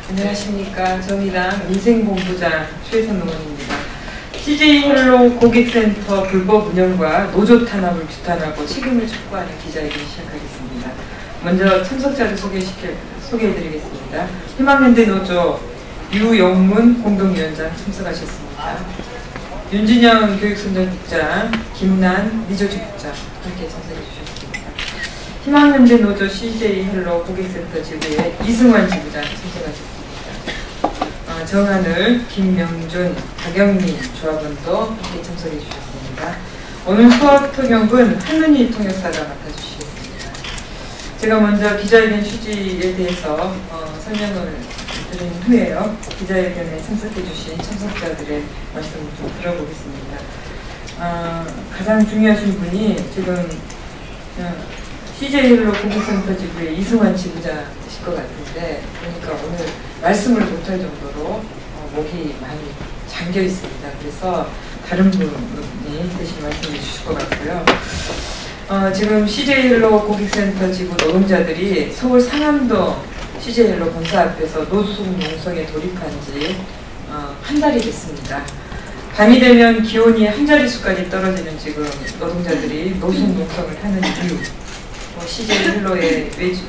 안녕하십니까. 정의당 민생본부장 최선 의원입니다. CJ헬로 고객센터 불법 운영과 노조 탄압을 규탄하고 책임을 촉구하는 기자회견 시작하겠습니다. 먼저 참석자를 소개해드리겠습니다. 희망연대 노조 유영문 공동위원장 참석하셨습니다. 윤진영 교육선전국장, 김난 미조직국장 함께 참석해 주셨습니다. 희망연대 노조 CJ헬로 고객센터 지부의 이승환 지부장 참석하셨습니다. 정하늘, 김명준, 박영민 조합원도 함께 참석해 주셨습니다. 오늘 수업 통역은 한은희 통역사가 맡아주시겠습니다. 제가 먼저 기자회견 취지에 대해서 설명을 드린 후에요. 기자회견에 참석해 주신 참석자들의 말씀을 좀 들어보겠습니다. 가장 중요하신 분이 지금 CJ헬로 고객센터 지부의 이승환 지부장이실 것 같은데, 그러니까 오늘 말씀을 못할 정도로 목이 많이 잠겨 있습니다. 그래서 다른 분이 대신 말씀해 주실 것 같고요. 지금 CJ헬로 고객센터 지부 노동자들이 서울 상암동 CJ헬로 본사 앞에서 노숙 농성에 돌입한 지 한 달이 됐습니다. 밤이 되면 기온이 한 자릿수까지 떨어지는 지금 노동자들이 노숙 농성을 하는 이유, CJ헬로의 외주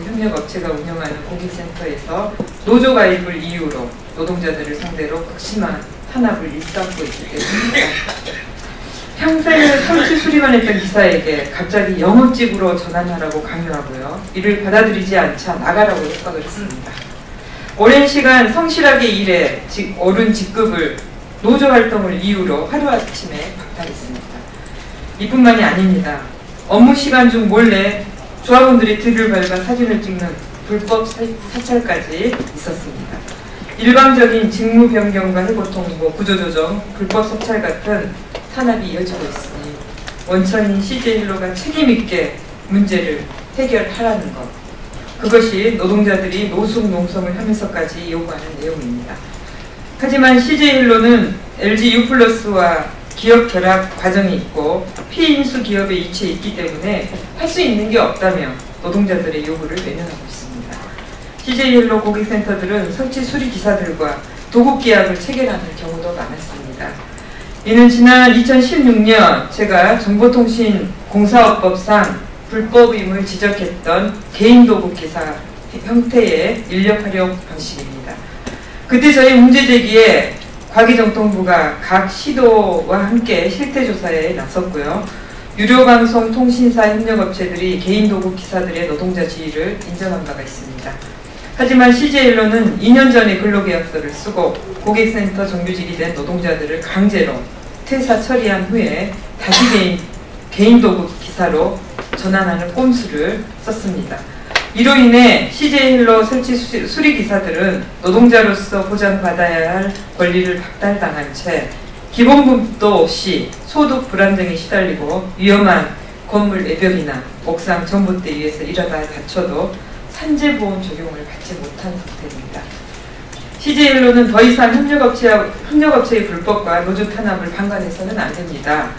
협력업체가 운영하는 고객센터에서 노조 가입을 이유로 노동자들을 상대로 극심한 탄압을 일삼고 있기 때문입니다. 평생을 설치 수리만 했던 기사에게 갑자기 영업직으로 전환하라고 강요하고요. 이를 받아들이지 않자 나가라고 협박을 했습니다. 오랜 시간 성실하게 일해 오른 직급을 노조 활동을 이유로 하루아침에 박탈했습니다. 이뿐만이 아닙니다. 업무 시간 중 몰래 조합원들이 등을 밟아 사진을 찍는 불법 사찰까지 있었습니다. 일방적인 직무 변경과 해고통보, 구조조정, 불법 사찰 같은 탄압이 이어지고 있으니 원천인 CJ헬로가 책임있게 문제를 해결하라는 것, 그것이 노동자들이 노숙 농성을 하면서까지 요구하는 내용입니다. 하지만 CJ헬로는 LG유플러스와 기업 결합 과정이 있고 피인수 기업에 이치해 있기 때문에 할 수 있는 게 없다며 노동자들의 요구를 외면하고 있습니다. CJ헬로 고객센터들은 설치 수리 기사들과 도급 계약을 체결하는 경우도 많았습니다. 이는 지난 2016년 제가 정보통신공사업법상 불법임을 지적했던 개인 도급 기사 형태의 인력 활용 방식입니다. 그때 저희 문제 제기에 과기정통부가 각 시도와 함께 실태조사에 나섰고요. 유료방송 통신사 협력업체들이 개인 도급 기사들의 노동자 지위를 인정한 바가 있습니다. 하지만 CJ헬로는 2년 전에 근로계약서를 쓰고 고객센터 정규직이 된 노동자들을 강제로 퇴사 처리한 후에 다시 개인 도급 기사로 전환하는 꼼수를 썼습니다. 이로 인해 CJ헬로 설치 수리기사들은 노동자로서 보장받아야 할 권리를 박탈당한 채 기본급도 없이 소득 불안정에 시달리고 위험한 건물 외벽이나 옥상 전봇대 위에서 일하다 다쳐도 산재보험 적용을 받지 못한 상태입니다. CJ헬로는 더 이상 협력업체의 불법과 노조 탄압을 방관해서는 안 됩니다.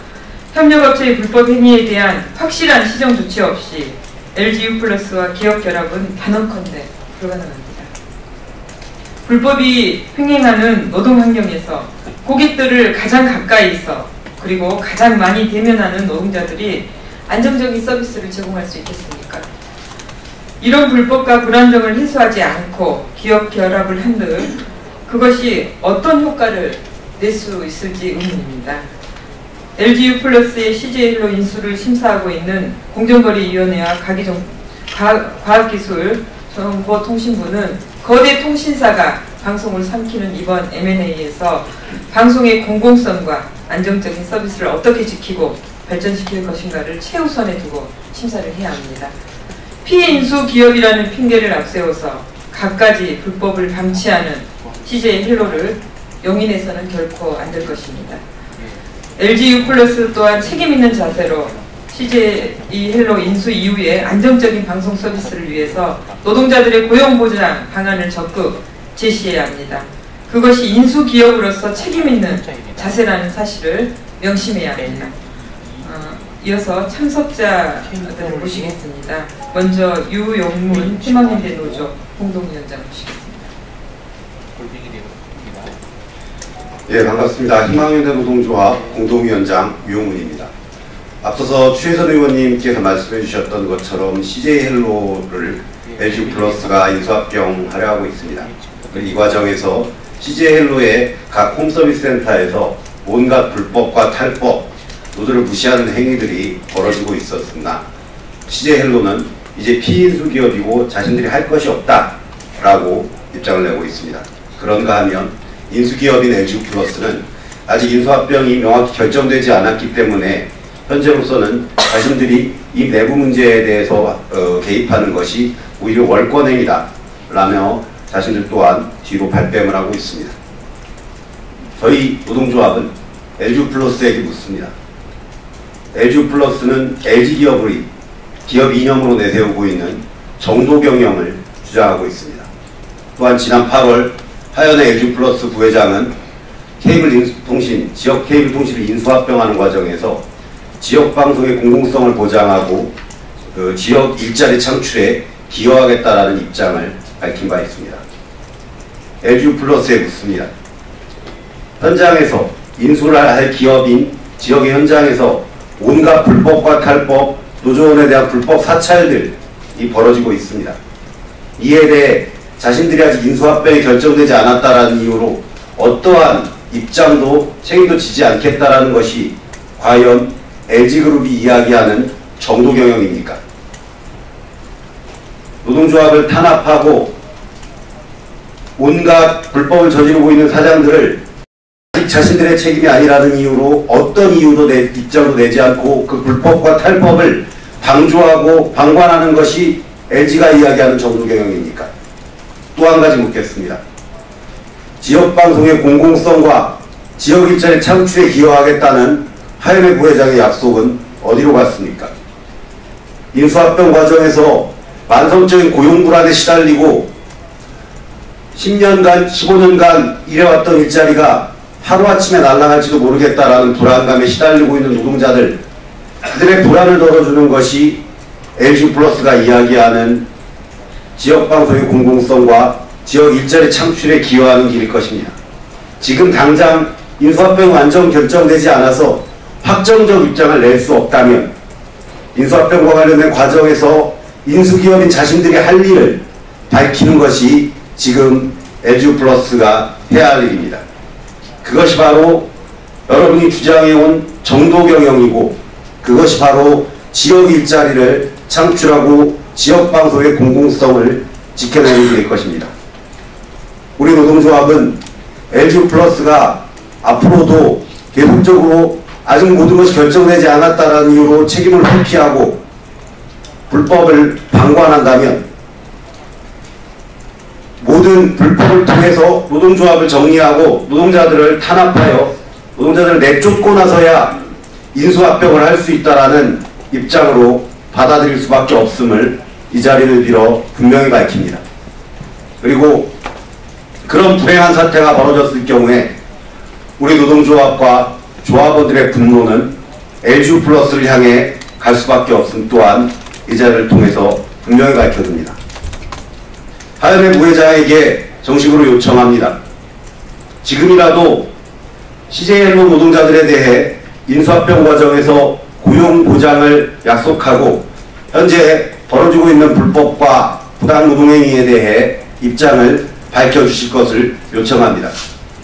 협력업체의 불법 행위에 대한 확실한 시정 조치 없이 LG유플러스와 기업 결합은 단언컨대 불가능합니다. 불법이 횡행하는 노동 환경에서 고객들을 가장 가까이서 그리고 가장 많이 대면하는 노동자들이 안정적인 서비스를 제공할 수 있겠습니까? 이런 불법과 불안정을 해소하지 않고 기업 결합을 한들 그것이 어떤 효과를 낼 수 있을지 의문입니다. LG유플러스의 CJ헬로 인수를 심사하고 있는 공정거래위원회와 과학기술정보통신부는 거대 통신사가 방송을 삼키는 이번 M&A에서 방송의 공공성과 안정적인 서비스를 어떻게 지키고 발전시킬 것인가를 최우선에 두고 심사를 해야 합니다. 피인수 기업이라는 핑계를 앞세워서 갖가지 불법을 방치하는 CJ헬로를 용인해서는 결코 안 될 것입니다. LG유플러스 또한 책임있는 자세로 CJ헬로 인수 이후에 안정적인 방송 서비스를 위해서 노동자들의 고용보장 방안을 적극 제시해야 합니다. 그것이 인수기업으로서 책임있는 자세라는 사실을 명심해야 합니다. 이어서 참석자들을 모시겠습니다. 먼저 유영문 희망인대 노조 공동위원장 모시겠습니다. 예, 반갑습니다. 희망인대 노동조합 공동위원장 유영문입니다. 앞서서 최혜선 의원님께서 말씀해 주셨던 것처럼 CJ헬로를 LG플러스가 인수합병하려 하고 있습니다. 이 과정에서 CJ헬로의 각 홈서비스 센터에서 온갖 불법과 탈법, 노조를 무시하는 행위들이 벌어지고 있었으나 CJ헬로는 이제 피인수 기업이고 자신들이 할 것이 없다라고 입장을 내고 있습니다. 그런가 하면 인수기업인 LG플러스는 아직 인수합병이 명확히 결정되지 않았기 때문에 현재로서는 자신들이 이 내부 문제에 대해서 개입하는 것이 오히려 월권행위다 라며 자신들 또한 뒤로 발뺌을 하고 있습니다. 저희 노동조합은 LG플러스에게 묻습니다. LG플러스는 LG기업의 기업 이념으로 내세우고 있는 정도 경영을 주장하고 있습니다. 또한 지난 8월 하연의 LG플러스 부회장은 케이블통신, 지역 케이블통신을 인수합병하는 과정에서 지역방송의 공공성을 보장하고 지역 일자리 창출에 기여하겠다라는 입장을 밝힌 바 있습니다. LG플러스에 묻습니다. 현장에서 인수를 할 기업인 지역의 현장에서 온갖 불법과 탈법, 노조원에 대한 불법 사찰들이 벌어지고 있습니다. 이에 대해 자신들이 아직 인수합병이 결정되지 않았다라는 이유로 어떠한 입장도 책임도 지지 않겠다라는 것이 과연 LG그룹이 이야기하는 정도 경영입니까? 노동조합을 탄압하고 온갖 불법을 저지르고 있는 사장들을 아직 자신들의 책임이 아니라는 이유로 어떤 이유도 입장도 내지 않고 그 불법과 탈법을 방조하고 방관하는 것이 LG가 이야기하는 정도 경영입니까? 또 한 가지 묻겠습니다. 지역방송의 공공성과 지역 일자리 창출에 기여하겠다는 하연의 부회장의 약속은 어디로 갔습니까? 인수합병 과정에서 만성적인 고용 불안에 시달리고 10년간, 15년간 일해왔던 일자리가 하루아침에 날아갈지도 모르겠다라는 불안감에 시달리고 있는 노동자들, 그들의 불안을 덜어주는 것이 LG플러스가 이야기하는 지역방송의 공공성과 지역 일자리 창출에 기여하는 길일 것입니다. 지금 당장 인수합병 완전 결정되지 않아서 확정적 입장을 낼 수 없다면 인수합병과 관련된 과정에서 인수기업인 자신들이 할 일을 밝히는 것이 지금 LG플러스가 해야 할 일입니다. 그것이 바로 여러분이 주장해온 정도 경영이고 그것이 바로 지역 일자리를 창출하고 지역방송의 공공성을 지켜내는 일일 것입니다. 우리 노동조합은 LG플러스가 앞으로도 계속적으로 아직 모든 것이 결정되지 않았다는 이유로 책임을 회피하고 불법을 방관한다면 모든 불법을 통해서 노동조합을 정리하고 노동자들을 탄압하여 노동자들을 내쫓고 나서야 인수합병을 할 수 있다라는 입장으로 받아들일 수밖에 없음을 이 자리를 빌어 분명히 밝힙니다. 그리고 그런 불행한 사태가 벌어졌을 경우에 우리 노동조합과 조합원들의 분노는 LG플러스를 향해 갈 수밖에 없음 또한 이 자리를 통해서 분명히 밝혀둡니다. 하연의 부회장에게 정식으로 요청합니다. 지금이라도 CJ헬로 노동자들에 대해 인수합병 과정에서 고용 보장을 약속하고 현재 벌어지고 있는 불법과 부당 노동행위에 대해 입장을 밝혀주실 것을 요청합니다.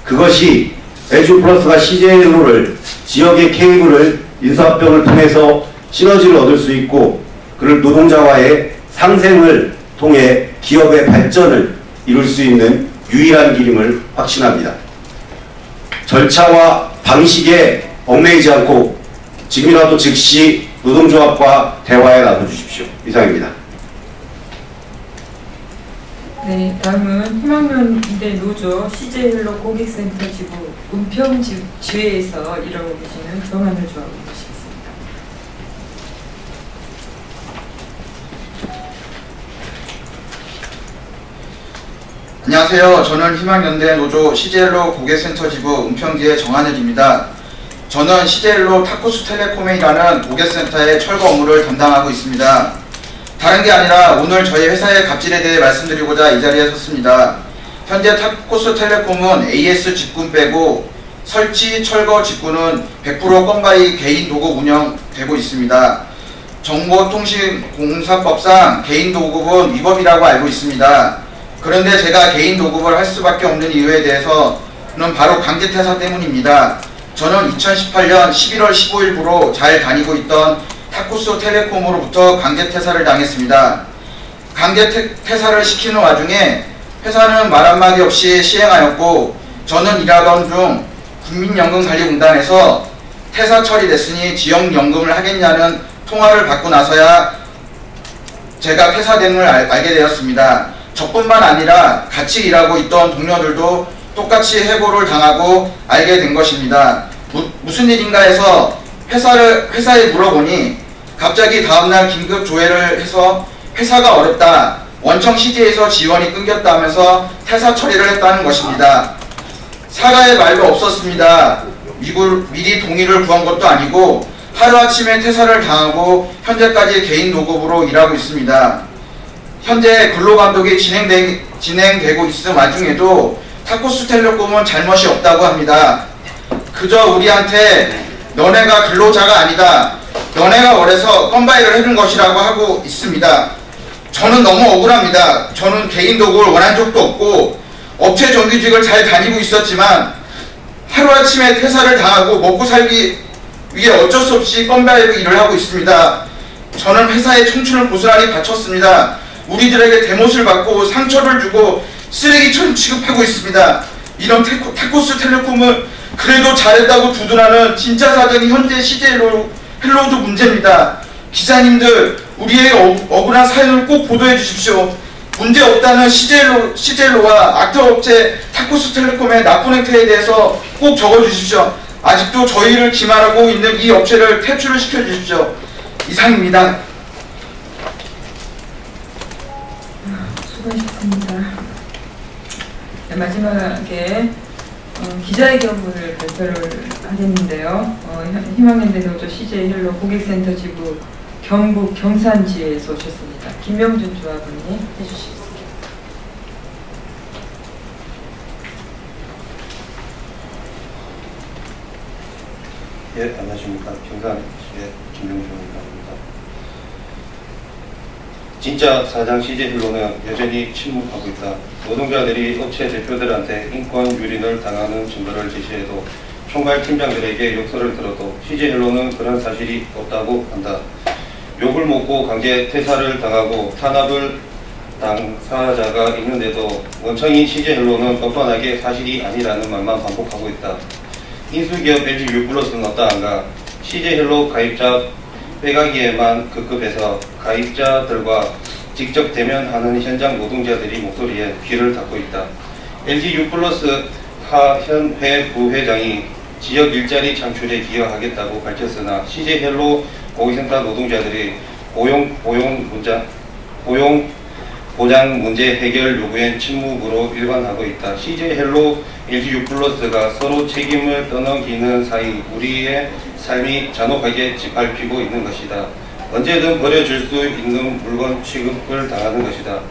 그것이 LG플러스가 CJ헬로를 지역의 케이블을 인수합병을 통해서 시너지를 얻을 수 있고 그를 노동자와의 상생을 통해 기업의 발전을 이룰 수 있는 유일한 길임을 확신합니다. 절차와 방식에 얽매이지 않고 지금이라도 즉시 노동조합과 대화에 나서주십시오. 이상입니다. 네, 다음은 희망인대 노조 CJ헬로 고객센터 지부 은평 지회에서 일하고 계시는 정한을 조합을 모시겠습니다. 안녕하세요. 저는 희망연대 노조 CJ헬로 고객센터 지부 은평지의 정한일입니다. 저는 CJ헬로 타코스텔레콤이라는 고객센터의 철거 업무를 담당하고 있습니다. 다른 게 아니라 오늘 저희 회사의 갑질에 대해 말씀드리고자 이 자리에 섰습니다. 현재 타코스텔레콤은 AS 직군 빼고 설치, 철거 직군은 100% 건바이 개인 도급 운영되고 있습니다. 정보통신공사법상 개인 도급은 위법이라고 알고 있습니다. 그런데 제가 개인 도급을 할 수밖에 없는 이유에 대해서는 바로 강제퇴사 때문입니다. 저는 2018년 11월 15일부로 잘 다니고 있던 타코스텔레콤으로부터 강제퇴사를 당했습니다. 강제퇴사를 시키는 와중에 회사는 말 한마디 없이 시행하였고, 저는 일하던 중 국민연금관리공단에서 퇴사 처리됐으니 지역연금을 하겠냐는 통화를 받고 나서야 제가 퇴사됨을 알게 되었습니다. 저뿐만 아니라 같이 일하고 있던 동료들도 똑같이 해고를 당하고 알게 된 것입니다. 무슨 일인가 해서 회사에 물어보니 갑자기 다음날 긴급 조회를 해서 회사가 어렵다, 원청 CJ에서 지원이 끊겼다면서 퇴사 처리를 했다는 것입니다. 사과의 말도 없었습니다. 미리 동의를 구한 것도 아니고 하루아침에 퇴사를 당하고 현재까지 개인 노급으로 일하고 있습니다. 현재 근로감독이 진행되고 있음 와중에도 타코스텔레콤은 잘못이 없다고 합니다. 그저 우리한테 너네가 근로자가 아니다, 너네가 원해서 건바이를 해준 것이라고 하고 있습니다. 저는 너무 억울합니다. 저는 개인 도급을 원한 적도 없고 업체 정규직을 잘 다니고 있었지만 하루아침에 퇴사를 당하고 먹고 살기 위해 어쩔 수 없이 건바이로 일을 하고 있습니다. 저는 회사의 청춘을 고스란히 바쳤습니다. 우리들에게 대못을 받고 상처를 주고 쓰레기처럼 취급하고 있습니다. 이런 타코스텔레콤을 그래도 잘했다고 두둔하는 진짜 사정이 현재 CJ헬로도 문제입니다. 기자님들, 우리의 억울한 사연을 꼭 보도해 주십시오. 문제 없다는 CJ헬로와 악덕업체 타코스텔레콤의 나쁜 행태에 대해서 꼭 적어주십시오. 아직도 저희를 기만하고 있는 이 업체를 퇴출을 시켜주십시오. 이상입니다. 수고하셨습니다. 네, 마지막에 기자회견문을 발표를 하겠는데요. 희망연대 노조 CJ헬로 고객센터 지부 경북 경산지에서 오셨습니다. 김명준 조합원님 해주시겠습니다. 예, 안녕하십니까. 경산시의 김명준입니다. 진짜 사장 CJ헬로는 여전히 침묵하고 있다. 노동자들이 업체 대표들한테 인권 유린을 당하는 증거를 제시해도 총괄 팀장들에게 욕설을 들어도 CJ헬로는 그런 사실이 없다고 한다. 욕을 먹고 강제 퇴사를 당하고 탄압을 당사자가 있는데도 원청인 CJ헬로는 뻔뻔하게 사실이 아니라는 말만 반복하고 있다. 인수기업 LG유플러스는 어떠한가? CJ헬로 가입자 빼가기에만 급급해서 가입자들과 직접 대면하는 현장 노동자들이 목소리에 귀를 닫고 있다. LG유플러스 하현회 부회장이 지역 일자리 창출에 기여하겠다고 밝혔으나 CJ헬로 고객센터 노동자들이 고용 보장 문제 해결 요구엔 침묵으로 일관하고 있다. CJ헬로, LG유플러스가 서로 책임을 떠넘기는 사이 우리의 삶이 잔혹하게 짓밟히고 있는 것이다. 언제든 버려질 수 있는 물건 취급을 당하는 것이다.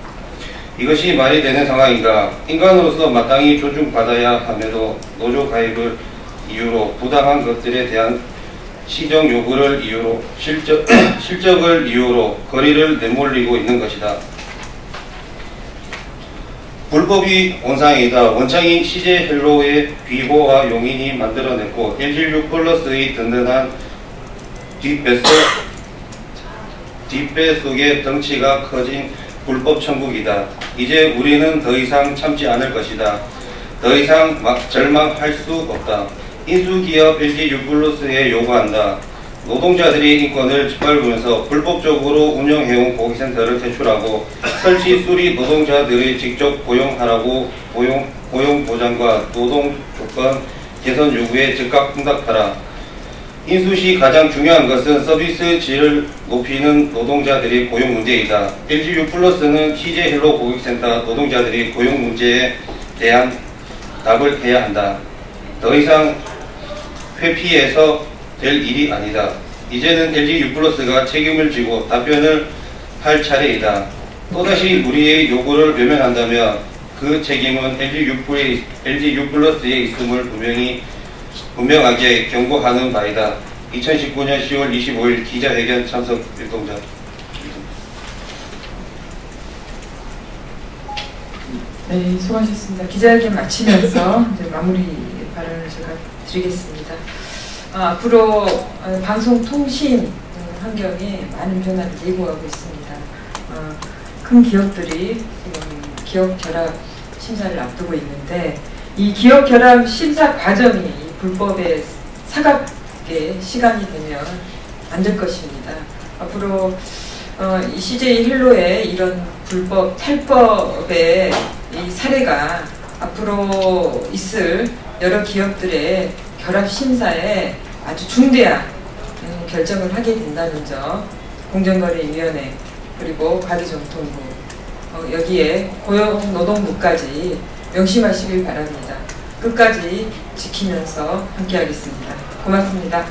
이것이 말이 되는 상황인가? 인간으로서 마땅히 존중받아야 함에도 노조 가입을 이유로 부당한 것들에 대한 시정 요구를 이유로 실적을 이유로 거리를 내몰리고 있는 것이다. 불법이 원상이다. 원청인 CJ헬로의 비호와 용인이 만들어냈고 LG유플러스의 든든한 뒷배속의 덩치가 커진 불법 천국이다. 이제 우리는 더 이상 참지 않을 것이다. 더 이상 절망할 수 없다. 인수기업 LG유플러스에 요구한다. 노동자들의 인권을 짓밟으면서 불법적으로 운영해온 고객센터를 퇴출하고 설치 수리 노동자들을 직접 고용하라고 고용 보장과 노동 조건 개선 요구에 즉각 응답하라. 인수 시 가장 중요한 것은 서비스 질을 높이는 노동자들의 고용 문제이다. LGU+는 CJ헬로 고객센터 노동자들이 고용 문제에 대한 답을 해야 한다. 더 이상 회피해서 될 일이 아니다. 이제는 LGU+가 책임을 지고 답변을 할 차례이다. 또다시 우리의 요구를 외면한다면 그 책임은 LGU+에 있음을 분명하게 경고하는 바이다. 2019년 10월 25일 기자회견 참석 유동자. 네, 수고하셨습니다. 기자회견 마치면서 이제 마무리 발언을 제가 드리겠습니다. 앞으로 방송통신 환경에 많은 변화를 예고하고 있습니다. 큰 기업들이 지금 기업 결합 심사를 앞두고 있는데 이 기업 결합 심사 과정이 이 불법에 사갑게 시간이 되면 안 될 것입니다. 앞으로 이 CJ 헬로의 이런 불법 탈법의 이 사례가 앞으로 있을 여러 기업들의 결합 심사에 아주 중대한 결정을 하게 된다는 점, 공정거래위원회 그리고 과기정통부 여기에 고용노동부까지 명심하시길 바랍니다. 끝까지 지키면서 함께하겠습니다. 고맙습니다.